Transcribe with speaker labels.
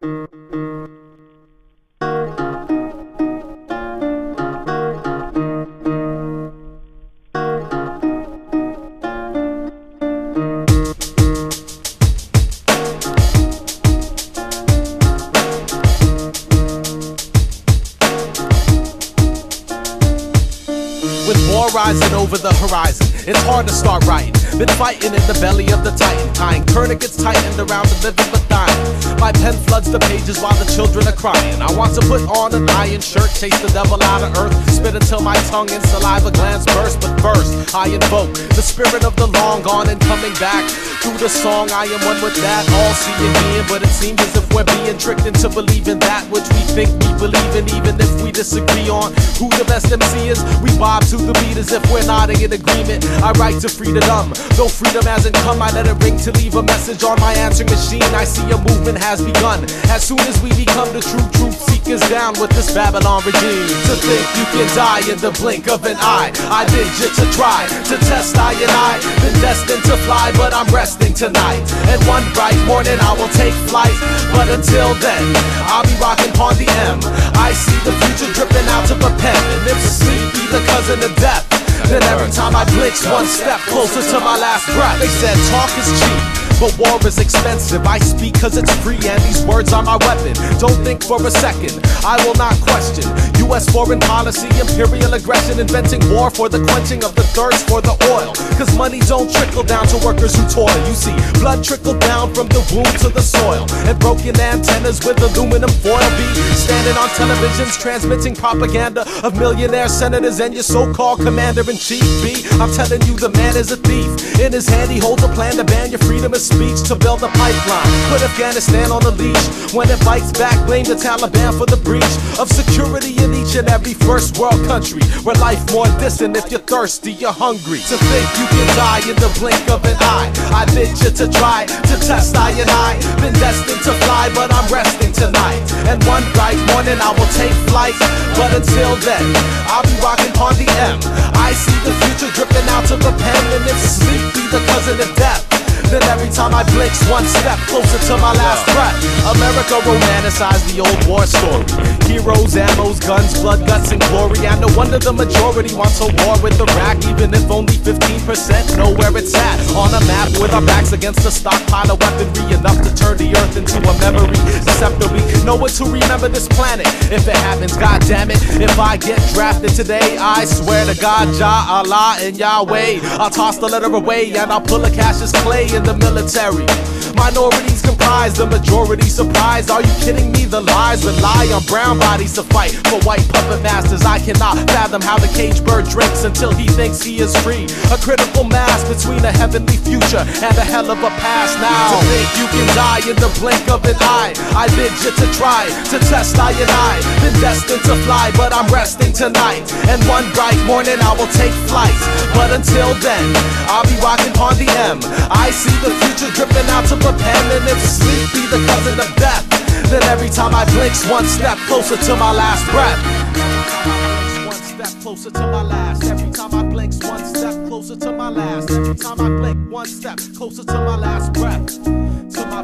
Speaker 1: With war rising over the horizon, it's hard to start writing. Been fighting in the belly of the titan, tying tourniquets tightened around the living but dying. My pen floods the pages while the children are crying. I want to put on an iron shirt, chase the devil out of earth, spit until my tongue and saliva glands burst. But first, I invoke the spirit of the long gone and coming back. Through the song, I am one with that all-seeing being, but it seems as if we're being tricked into believing that which we think we believe in, even if we disagree on who the best MC is. We bob to the beat as if we're nodding in agreement. I write to free the dumb, though freedom hasn't come. I let it ring to leave a message on my answering machine. I see a movement has begun. As soon as we become the true truth seekers down with this Babylon regime. To think you can die in the blink of an eye, I bid you to try to test I and I. Been destined to fly, but I'm resting tonight. And one bright morning I will take flight. But until then, I'll be rocking on the M. I see the future dripping out of a pen. And if sleep be the cousin of death, then every time I blink, one step closer to my last breath. They said talk is cheap, but war is expensive. I speak cause it's free and these words are my weapon. Don't think for a second, I will not question US foreign policy, imperial aggression, inventing war for the quenching of the thirst for the oil. Cause money don't trickle down to workers who toil. You see, blood trickled down from the womb to the soil, and broken antennas with aluminum foil be standing on televisions transmitting propaganda of millionaire senators and your so-called commander-in-chief. B, I'm telling you the man is a thief. In his hand he holds a plan to ban your freedom of speech, to build a pipeline, put Afghanistan on the leash. When it bites back, blame the Taliban for the breach of security in each and every first world country, where life more distant. If you're thirsty, you're hungry. To think you can die in the blink of an eye, I bid you to try to test I and I. Been destined to fly, but I'm resting tonight. And one bright morning I will take flight. But until then, I'll be rocking on the M. I see the future dripping out of a pen. And if sleep be the cousin of death, then every time I blink, one step closer to my last breath. America romanticized the old war story. Heroes, ammos, guns, blood, guts, and glory. And no wonder the majority wants a war with Iraq, even if only 15% know where it's at. On a map with our backs against a stockpile of weaponry, enough to turn the earth into a memory. Except that we know what to remember this planet. If it happens, God damn it. If I get drafted today, I swear to God, Jah, Allah, and Yahweh, I'll toss the letter away and I'll pull a Cassius Clay in the military. Minorities comprise the majority. Surprised? Are you kidding me? The lies rely on brown bodies to fight for white puppet masters. I cannot fathom how the cage bird drinks until he thinks he is free. A critical mass between a heavenly future and a hell of a past now. To think you can die in the blink of an eye, I bid you to try to test I and I. Been destined to fly, but I'm resting tonight. And one bright morning I will take flight. But until then, I'll be rocking on the M. I see the future dripping out of a pen. And if sleep be the cousin of death, then every time I blink, one step closer to my last breath. One step closer to my last. Every time I blink, one step closer to my last. Every time I blink, one step closer to my last breath. To my